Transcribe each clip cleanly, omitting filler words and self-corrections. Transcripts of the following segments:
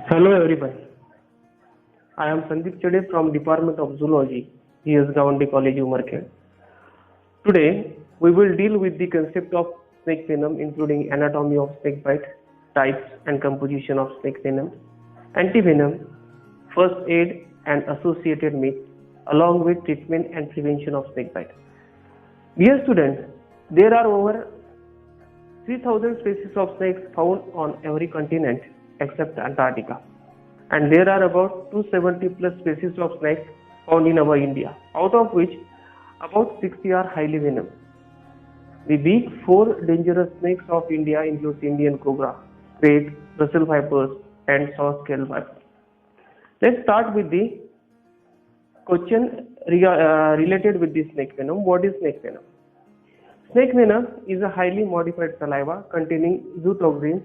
Hello everybody. I am Sandeep Chade from Department of Zoology, GS Gawande College, Umarkhed. Today we will deal with the concept of snake venom, including anatomy of snake bite, types and composition of snake venom, antivenom, first aid and associated myths, along with treatment and prevention of snake bite. Dear students, there are over 3,000 species of snakes found on every continent except Antarctica, and there are about 270 plus species of snakes found in our India, out of which about 60 are highly venomous. The big four dangerous snakes of India include Indian cobra, crate, Brussels vipers, and saw-scale vipers. Let's start with the question related with the snake venom. What is snake venom? Snake venom is a highly modified saliva containing zootoxins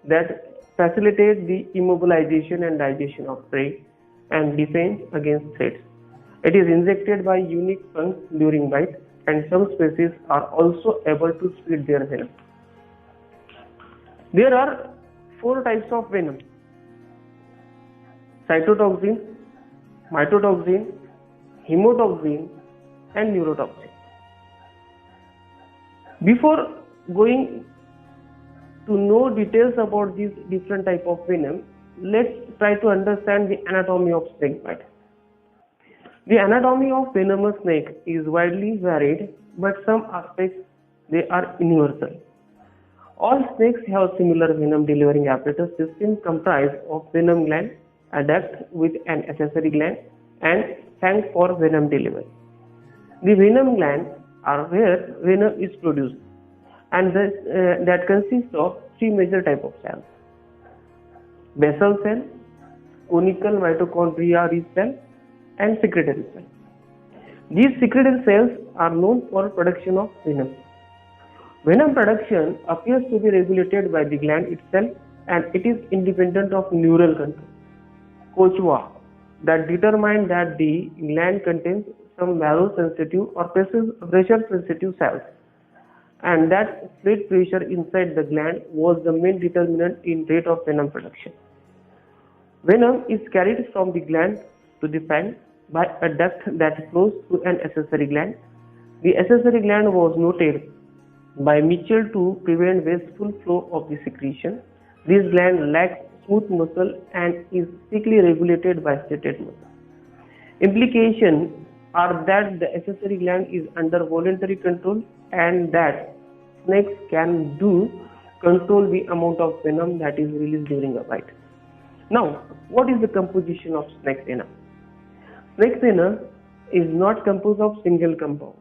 that facilitate the immobilization and digestion of prey and defense against threats. It is injected by unique punks during bite, and some species are also able to spit their venom. There are four types of venom: cytotoxin, mycotoxin, hemotoxin, and neurotoxin. Before going to know details about these different type of venom, let's try to understand the anatomy of snake bite. The anatomy of venomous snake is widely varied, but some aspects they are universal. All snakes have similar venom delivering apparatus system comprised of venom gland, a duct with an accessory gland, and fang for venom delivery. The venom glands are where venom is produced, and that consists of three major types of cells: basal cell, conical mitochondria-rich cell, and secretory cell. These secretory cells are known for production of venom. Venom production appears to be regulated by the gland itself, and it is independent of neural control, Kochua, that determine that the gland contains some barosensitive or pressure sensitive cells, and that blood pressure inside the gland was the main determinant in rate of venom production. Venom is carried from the gland to the fang by a duct that flows through an accessory gland. The accessory gland was noted by Mitchell to prevent wasteful flow of the secretion. This gland lacks smooth muscle and is strictly regulated by stated muscle. Implications are that the accessory gland is under voluntary control and that snakes can control the amount of venom that is released during a bite. Now, what is the composition of snake venom? Snake venom is not composed of single compound,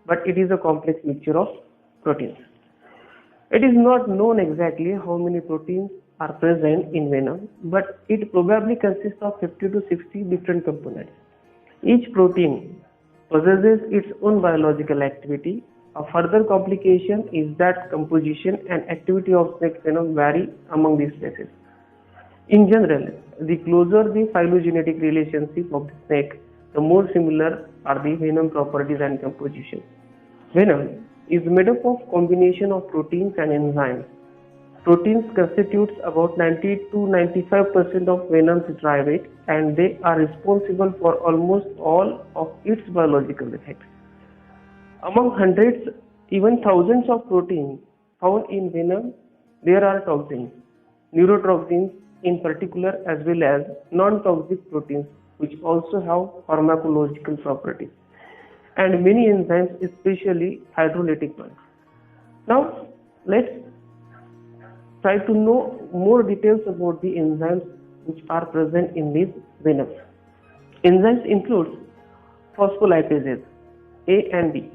but it is a complex mixture of proteins. It is not known exactly how many proteins are present in venom, but it probably consists of 50 to 60 different components. Each protein possesses its own biological activity. A further complication is that composition and activity of snake venom vary among these species. In general, the closer the phylogenetic relationship of the snake, the more similar are the venom properties and composition. Venom is made up of combination of proteins and enzymes. Proteins constitutes about 90 to 95% of venom's dry weight, and they are responsible for almost all of its biological effects. Among hundreds, even thousands of proteins found in venom, there are toxins, neurotoxins in particular, as well as non-toxic proteins which also have pharmacological properties, and many enzymes, especially hydrolytic ones. Now, let's try to know more details about the enzymes which are present in these venoms. Enzymes include phospholipases A and D,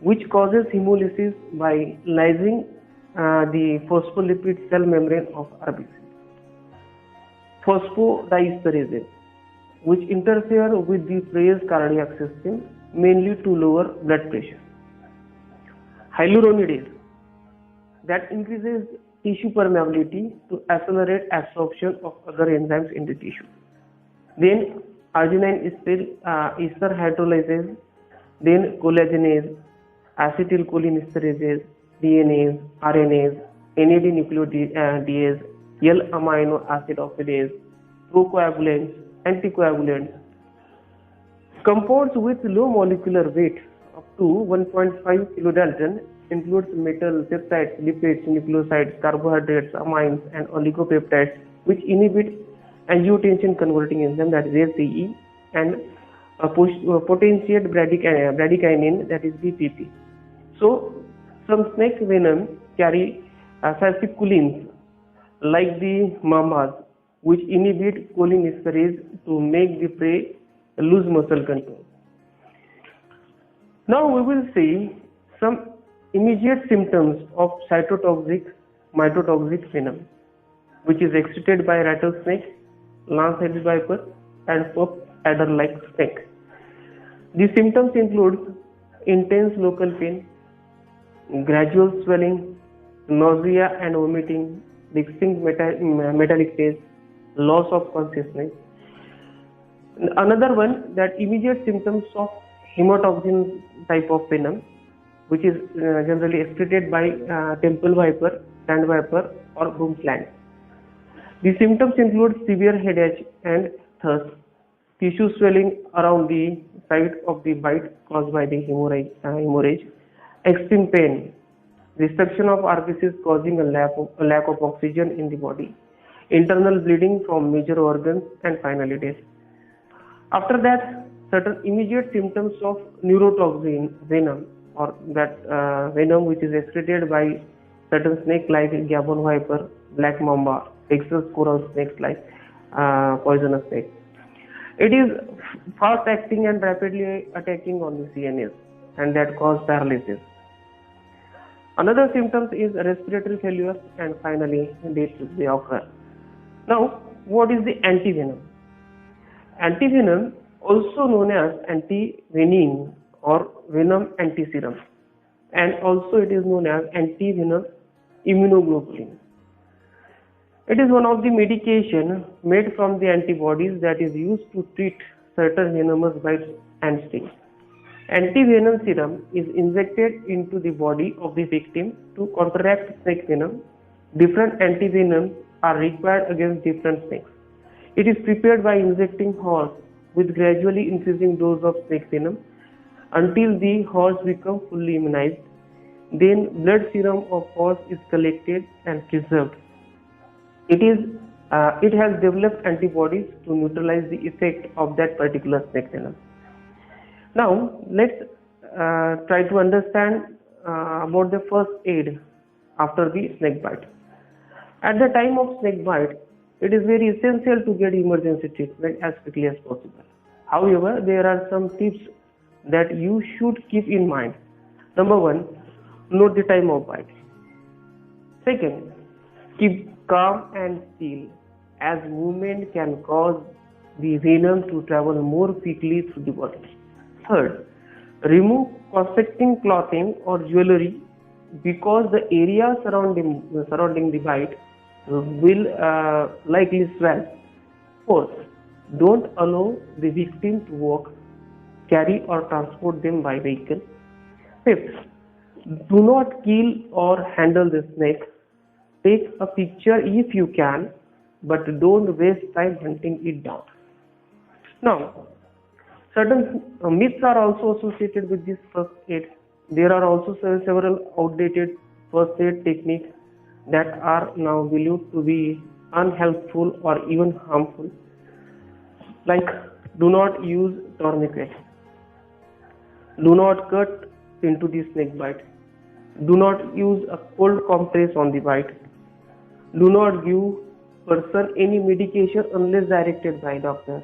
which causes hemolysis by lysing the phospholipid cell membrane of RBC. Phosphodiesterases, which interfere with the prey's cardiac system, mainly to lower blood pressure. Hyaluronidase, that increases tissue permeability to accelerate absorption of other enzymes in the tissue. Then arginine ester hydrolysase, then collagenase, acetylcholinesterase, DNase, RNase, NAD nucleotidase, L-amino acid oxidase, procoagulants, anticoagulants. Compounds with low molecular weight up to 1.5 kilodalton includes metal, peptides, lipids, nucleosides, carbohydrates, amines, and oligopeptides, which inhibit angiotensin converting enzyme, that is ACE, and potentiate bradykinin, that is BPP. So, some snake venom carry fasciculins like the mambas, which inhibit cholinesterase to make the prey lose muscle control. Now we will see some immediate symptoms of cytotoxic mitotoxic venom, which is excreted by rattlesnake, lance-headed viper, and puff adder-like snake. The symptoms include intense local pain, gradual swelling, nausea and vomiting, distinct metallic taste, loss of consciousness. Another one, that immediate symptoms of hemotoxin type of venom, which is generally excreted by temple viper, sand viper, or broom slant. The symptoms include severe headache and thirst, tissue swelling around the site of the bite caused by the hemorrhage, extreme pain, destruction of RBCs causing a lack of oxygen in the body, internal bleeding from major organs, and finally death. After that, certain immediate symptoms of neurotoxin venom, or that venom which is excreted by certain snakes like Gabon viper, black mamba, Texas coral snakes like poisonous snake. It is fast acting and rapidly attacking on the CNS, and that cause paralysis. Another symptom is respiratory failure, and finally death will occur. Now, what is the antivenom? Antivenom, also known as antivenin or venom antiserum, and also it is known as antivenom immunoglobulin. It is one of the medication made from the antibodies that is used to treat certain venomous bites and stings. Antivenom serum is injected into the body of the victim to counteract snake venom. Different antivenoms are required against different snakes. It is prepared by injecting horse with gradually increasing dose of snake venom until the horse becomes fully immunized. Then blood serum of horse is collected and preserved. It has developed antibodies to neutralize the effect of that particular snake venom. Now let's try to understand about the first aid after the snake bite. At the time of snake bite, it is very essential to get emergency treatment as quickly as possible. However, there are some tips that you should keep in mind. Number one, note the time of bite. Second, keep calm and still, as movement can cause the venom to travel more quickly through the body. Third, remove constricting clothing or jewelry because the area surrounding the bite will likely swell. Fourth, don't allow the victim to walk, carry or transport them by vehicle. Fifth, do not kill or handle the snake. Take a picture if you can, but don't waste time hunting it down. Now, certain myths are also associated with this first aid. There are also several outdated first aid techniques that are now believed to be unhelpful or even harmful, like do not use tourniquet, do not cut into the snake bite, do not use a cold compress on the bite, do not give person any medication unless directed by doctor,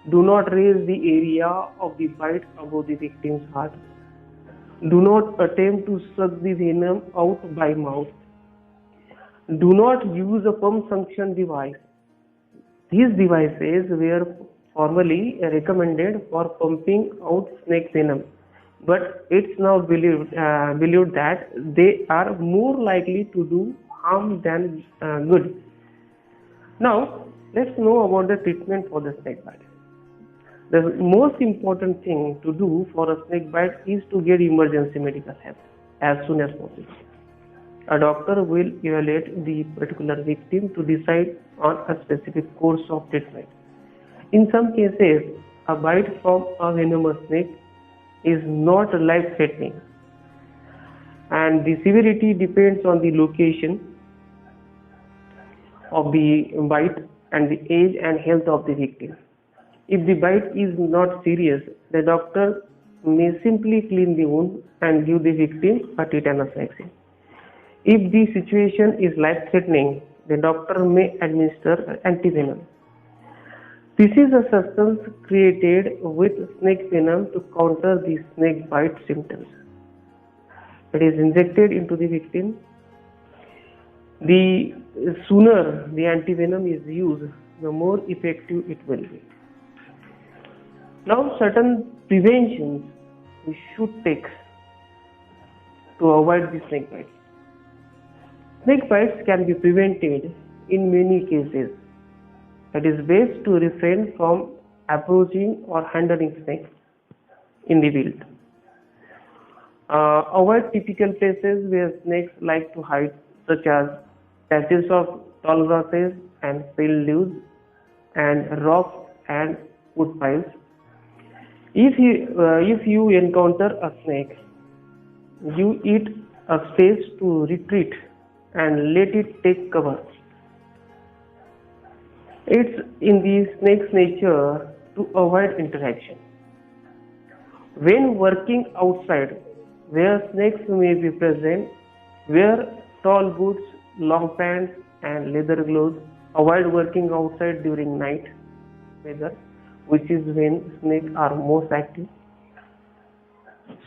do not raise the area of the bite above the victim's heart, do not attempt to suck the venom out by mouth, do not use a pump suction device. These devices were formerly recommended for pumping out snake venom, but it's now believed that they are more likely to do harm than good. Now, let's know about the treatment for the snake bite. The most important thing to do for a snake bite is to get emergency medical help as soon as possible. A doctor will evaluate the particular victim to decide on a specific course of treatment. In some cases, a bite from a venomous snake is not life-threatening, and the severity depends on the location of the bite and the age and health of the victim. If the bite is not serious, the doctor may simply clean the wound and give the victim a tetanus vaccine. If the situation is life-threatening, the doctor may administer antivenom. This is a substance created with snake venom to counter the snake bite symptoms. It is injected into the victim. The sooner the antivenom is used, the more effective it will be. Now, certain preventions we should take to avoid the snake bites. Snake bites can be prevented in many cases. It is best to refrain from approaching or handling snakes in the wild. Avoid typical places where snakes like to hide, such as patches of tall grasses and pale leaves and rocks and wood piles. If you encounter a snake, give it a space to retreat and let it take cover. It's in the snake's nature to avoid interaction. When working outside, where snakes may be present, wear tall boots, long pants, and leather gloves. Avoid working outside during night weather, which is when snakes are most active.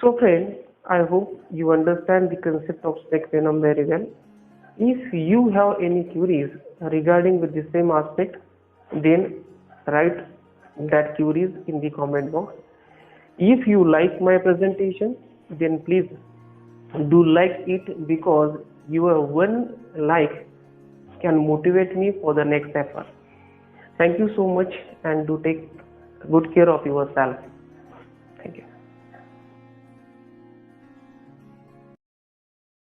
So friends, I hope you understand the concept of snake venom very well. If you have any queries regarding with the same aspect, then write that queries in the comment box. If you like my presentation, then please do like it, because your one like can motivate me for the next effort. Thank you so much, and do take good care of yourself. Thank you.